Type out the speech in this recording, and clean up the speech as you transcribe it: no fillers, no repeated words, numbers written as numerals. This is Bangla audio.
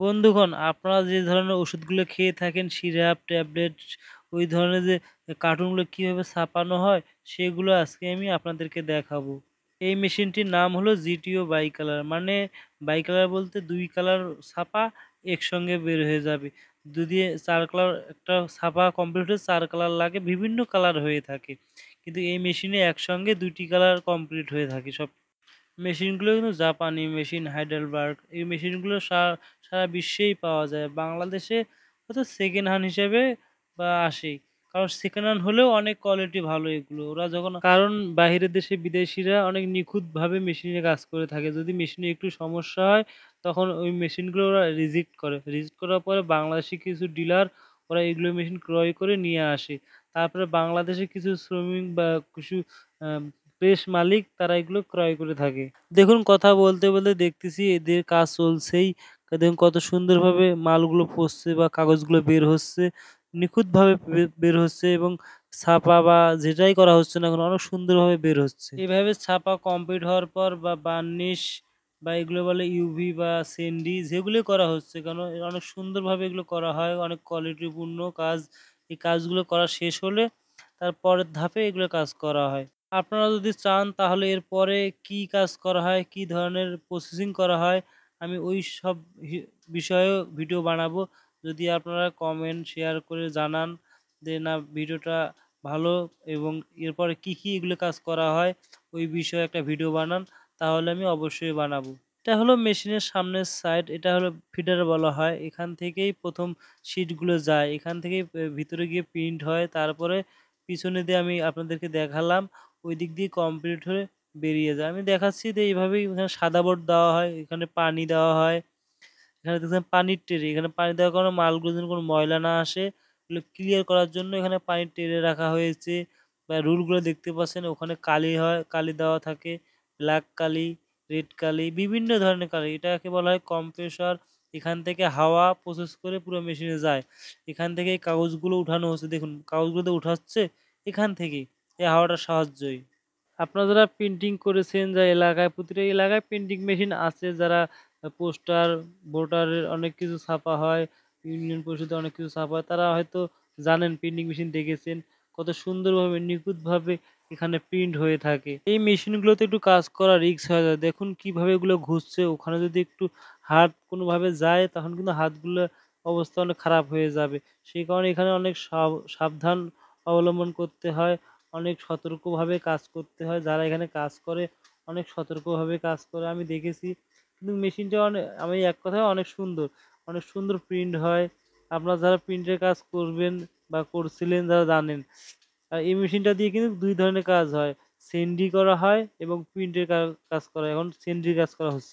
বন্ধুগণ, আপনারা যে ধরনের ওষুধগুলো খেয়ে থাকেন সিরাপ, ট্যাবলেট, ওই ধরনের যে কার্টুনগুলো কিভাবে ছাপানো হয় সেগুলো আজকে আমি আপনাদেরকে দেখাবো। এই মেশিনটির নাম হলো জিটিও বাইকালার। মানে বাইকালার বলতে ২ কালার ছাপা একসঙ্গে বের হয়ে যাবে। যদি ৪ কালার একটা ছাপা কমপ্লিট হতে ৪ কালার লাগে, বিভিন্ন কালার হয়ে থাকে। কিন্তু এই মেশিনে একসঙ্গে ২ টি কালার কমপ্লিট হয়ে থাকে সব। মেশিনগুলো কিন্তু জাপানি মেশিন, হাইডেলবার্গ। এই মেশিনগুলো সারা বিশ্বেই পাওয়া যায়। বাংলাদেশে হয়তো সেকেন্ড হ্যান্ড হিসেবে বা আসে। কারণ সেকেন্ড হ্যান্ড হলেও অনেক কোয়ালিটি ভালো এগুলো। ওরা যখন কারণ বাহিরের দেশে বিদেশিরা অনেক নিখুঁতভাবে মেশিনে কাজ করে থাকে। যদি মেশিনে একটু সমস্যা হয় তখন ওই মেশিনগুলো ওরা রিজেক্ট করে। রিজেক্ট করার পরে বাংলাদেশি কিছু ডিলার ওরা এগুলো মেশিন ক্রয় করে নিয়ে আসে। তারপরে বাংলাদেশে কিছু শ্রমিক বা কিছু আ প্রেস মালিক তারা এগুলো ক্রয় করে থাকে। দেখুন, কথা বলতে, বলতে দেখতেছি এদের কাজ চলছেই। দেখুন কত সুন্দরভাবে মালগুলো পড়ছে বা কাগজগুলো বের হচ্ছে। নিখুঁতভাবে বের হচ্ছে এবং ছাপা বা যেটাই করা হচ্ছে না কেন অনেক সুন্দরভাবে বের হচ্ছে। এভাবে ছাপা কমপ্লিট হওয়ার পর বা বার্নিশ বা এগুলো বলে ইউভি বা সেন্ডি যেগুলোই করা হচ্ছে, কারণ অনেক সুন্দরভাবে এগুলো করা হয়, অনেক কোয়ালিটিপূর্ণ কাজ। এই কাজগুলো করা শেষ হলে তার পরের ধাপে এগুলো কাজ করা হয়। আপনারা যদি চান তাহলে এরপরে কি কাজ করা হয়, কি ধরনের প্রসেসিং করা হয়, আমি ওই সব হি বিষয়েও ভিডিও বানাবো। যদি আপনারা কমেন্ট, শেয়ার করে জানান যে না ভিডিওটা ভালো এবং এরপরে কি এগুলো কাজ করা হয়, ওই বিষয়ে একটা ভিডিও বানান, তাহলে আমি অবশ্যই বানাবো। এটা হলো মেশিনের সামনের সাইড, এটা হলো ফিডার বলা হয়। এখান থেকেই ১ম শিটগুলো যায়। এখান থেকেই ভিতরে গিয়ে প্রিন্ট হয়। তারপরে পিছনে দিয়ে আমি আপনাদেরকে দেখালাম। ওই দিক দিয়ে কমপ্লিট হয়ে বেরিয়ে যায়। আমি দেখাচ্ছি যে এইভাবেই এখানে সাদা বোর্ড দেওয়া হয়, এখানে পানি দেওয়া হয়। এখানে দেখছেন পানির ট্রে, এখানে পানি দেওয়ার কারণে মালগুলো যেন কোনো ময়লা না আসে, এগুলো ক্লিয়ার করার জন্য এখানে পানির ট্রে রাখা হয়েছে। বা রুলগুলো দেখতে পাচ্ছেন ওখানে কালি হয়, কালি দেওয়া থাকে, ব্ল্যাক কালি, রেড কালি, বিভিন্ন ধরনের কালি। এটাকে বলা হয় কম্প্রেসর। এখান থেকে হাওয়া প্রসেস করে পুরো মেশিনে যায়। এখান থেকে এই কাগজগুলো উঠানো হচ্ছে, দেখুন কাগজগুলো তো উঠাচ্ছে এখান থেকেই, এই হাওয়াটার সাহায্যই। আপনারা যারা প্রিন্টিং করেছেন, যা এলাকায় প্রতিটা এলাকায় প্রিন্টিং মেশিন আছে, যারা পোস্টার, ভোটারের অনেক কিছু ছাপা হয়, ইউনিয়ন পরিষদে অনেক কিছু ছাপা হয়, তারা হয়তো জানেন, প্রিন্টিং মেশিন দেখেছেন। কত সুন্দরভাবে নিখুঁতভাবে এখানে প্রিন্ট হয়ে থাকে। এই মেশিনগুলোতে একটু কাজ করা রিস্ক হয়ে যায়। দেখুন কিভাবে এগুলো ঘুরছে। ওখানে যদি একটু হাত কোনোভাবে যায় তখন কিন্তু হাতগুলো অবস্থা অনেক খারাপ হয়ে যাবে। সেই কারণে এখানে অনেক সাবধান অবলম্বন করতে হয়। অনেক সতর্কভাবে কাজ করতে হয়। যারা এখানে কাজ করে অনেক সতর্কভাবে কাজ করে আমি দেখেছি। কিন্তু মেশিনটা আমি এক কথায় অনেক সুন্দর। অনেক সুন্দর প্রিন্ট হয়। আপনারা যারা প্রিন্টের কাজ করবেন বা করছিলেন যারা জানেন। আর এই মেশিনটা দিয়ে কিন্তু ২ ধরনের কাজ হয়। সেন্ডি করা হয় এবং প্রিন্টের কাজ করা হয়। এখন সেন্ডির কাজ করা হচ্ছে।